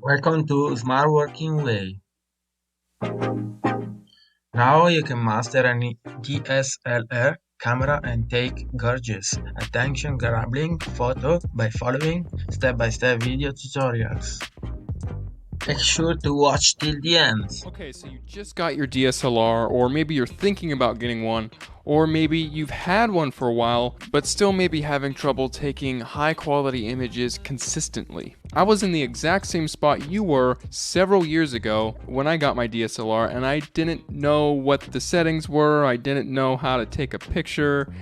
Welcome to Smart Working Way. Now you can master any DSLR camera and take gorgeous, attention-grabbing photo by following step-by-step video tutorials. Make sure to watch till the end. Okay, so you just got your DSLR, or maybe you're thinking about getting one, or maybe you've had one for a while, but still maybe having trouble taking high quality images consistently. I was in the exact same spot you were several years ago when I got my DSLR, and I didn't know what the settings were, I didn't know how to take a picture.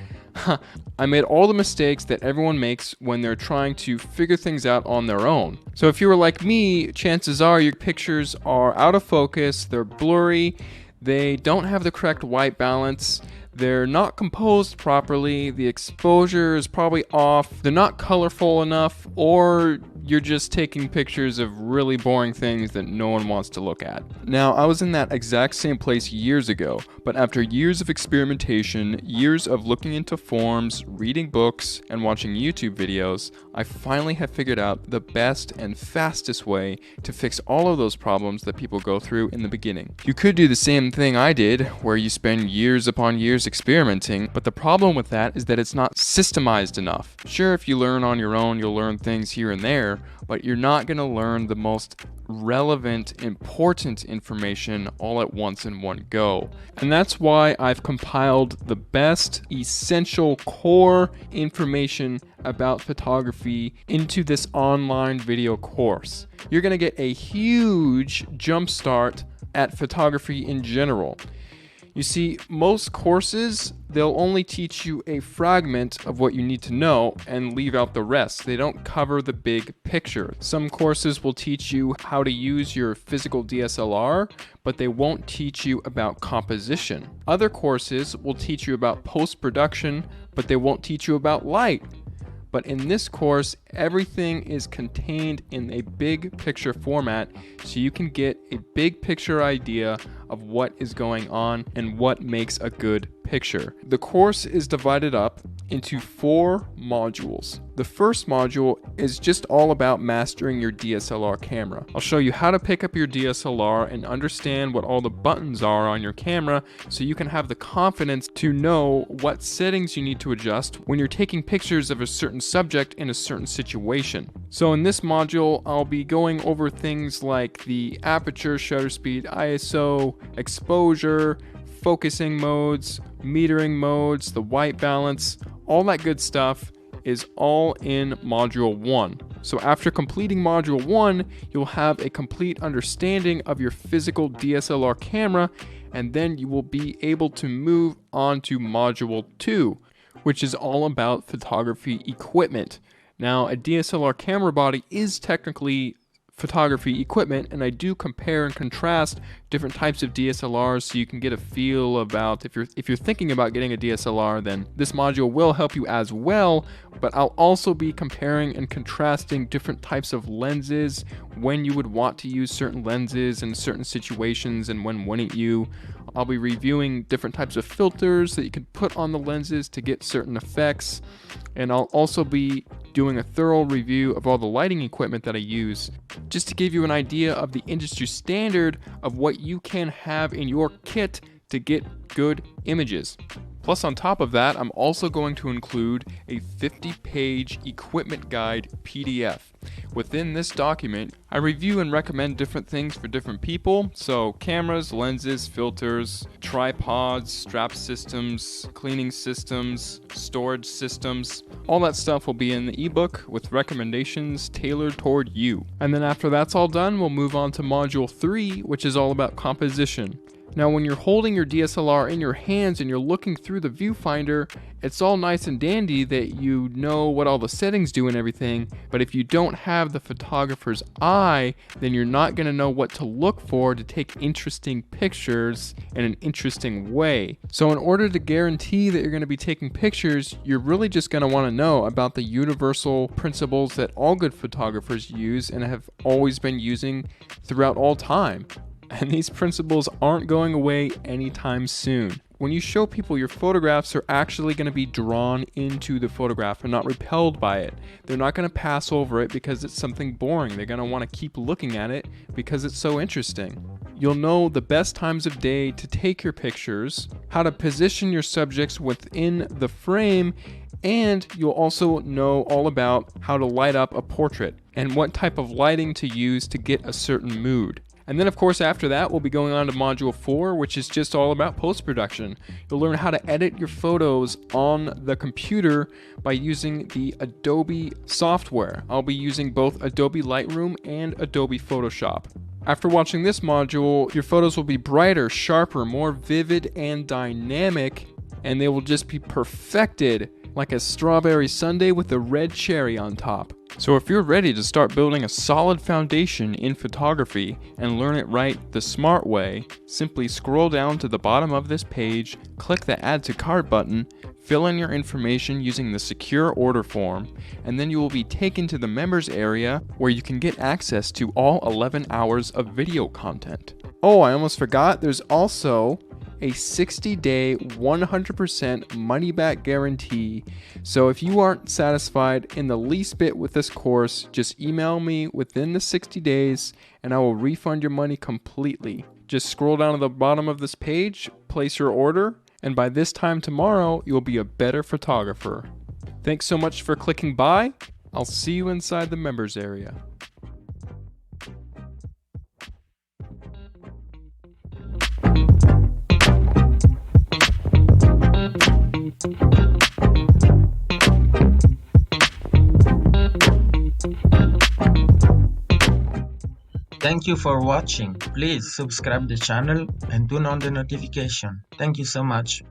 I made all the mistakes that everyone makes when they're trying to figure things out on their own. So if you were like me, chances are your pictures are out of focus, they're blurry, they don't have the correct white balance, they're not composed properly, the exposure is probably off, they're not colorful enough, or you're just taking pictures of really boring things that no one wants to look at. Now, I was in that exact same place years ago, but after years of experimentation, years of looking into forums, reading books, and watching YouTube videos, I finally have figured out the best and fastest way to fix all of those problems that people go through in the beginning. You could do the same thing I did, where you spend years upon years experimenting, but the problem with that is that it's not systemized enough. Sure, if you learn on your own, you'll learn things here and there, but you're not going to learn the most relevant, important information all at once in one go. And that's why I've compiled the best, essential, core information about photography into this online video course. You're going to get a huge jump start at photography in general. You see, most courses, they'll only teach you a fragment of what you need to know and leave out the rest. They don't cover the big picture. Some courses will teach you how to use your physical DSLR, but they won't teach you about composition. Other courses will teach you about post-production, but they won't teach you about light. But in this course, everything is contained in a big picture format, so you can get a big picture idea of what is going on and what makes a good picture. The course is divided up into 4 modules. The first module is just all about mastering your DSLR camera. I'll show you how to pick up your DSLR and understand what all the buttons are on your camera so you can have the confidence to know what settings you need to adjust when you're taking pictures of a certain subject in a certain situation. So in this module, I'll be going over things like the aperture, shutter speed, ISO, exposure, focusing modes, metering modes, the white balance, all that good stuff is all in Module 1. So after completing Module 1, you'll have a complete understanding of your physical DSLR camera, and then you will be able to move on to Module 2, which is all about photography equipment. Now, a DSLR camera body is technically photography equipment, and I do compare and contrast different types of DSLRs so you can get a feel about if you're thinking about getting a DSLR, then this module will help you as well. But I'll also be comparing and contrasting different types of lenses, when you would want to use certain lenses in certain situations and when wouldn't you. I'll be reviewing different types of filters that you can put on the lenses to get certain effects, and I'll also be doing a thorough review of all the lighting equipment that I use, just to give you an idea of the industry standard of what you can have in your kit to get good images. Plus, on top of that, I'm also going to include a 50-page equipment guide PDF. Within this document, I review and recommend different things for different people, so cameras, lenses, filters, tripods, strap systems, cleaning systems, storage systems. All that stuff will be in the ebook with recommendations tailored toward you. And then after that's all done, we'll move on to Module 3, which is all about composition. Now, when you're holding your DSLR in your hands and you're looking through the viewfinder, it's all nice and dandy that you know what all the settings do and everything, but if you don't have the photographer's eye, then you're not going to know what to look for to take interesting pictures in an interesting way. So in order to guarantee that you're going to be taking pictures, you're really just going to want to know about the universal principles that all good photographers use and have always been using throughout all time. And these principles aren't going away anytime soon. When you show people your photographs, they're actually going to be drawn into the photograph and not repelled by it. They're not going to pass over it because it's something boring. They're going to want to keep looking at it because it's so interesting. You'll know the best times of day to take your pictures, how to position your subjects within the frame, and you'll also know all about how to light up a portrait and what type of lighting to use to get a certain mood. And then of course after that we'll be going on to module 4, which is just all about post-production. You'll learn how to edit your photos on the computer by using the Adobe software. I'll be using both Adobe Lightroom and Adobe Photoshop. After watching this module, your photos will be brighter, sharper, more vivid and dynamic, and they will just be perfected like a strawberry sundae with a red cherry on top. So if you're ready to start building a solid foundation in photography and learn it right the smart way, simply scroll down to the bottom of this page, click the Add to Cart button, fill in your information using the secure order form, and then you will be taken to the members area where you can get access to all 11 hours of video content. Oh, I almost forgot, there's also a 60-day 100% money-back guarantee. So if you aren't satisfied in the least bit with this course, just email me within the 60 days and I will refund your money completely. Just scroll down to the bottom of this page, place your order, and by this time tomorrow, you'll be a better photographer. Thanks so much for clicking by. I'll see you inside the members area. Thank you for watching. Please subscribe the channel and turn on the notification. Thank you so much.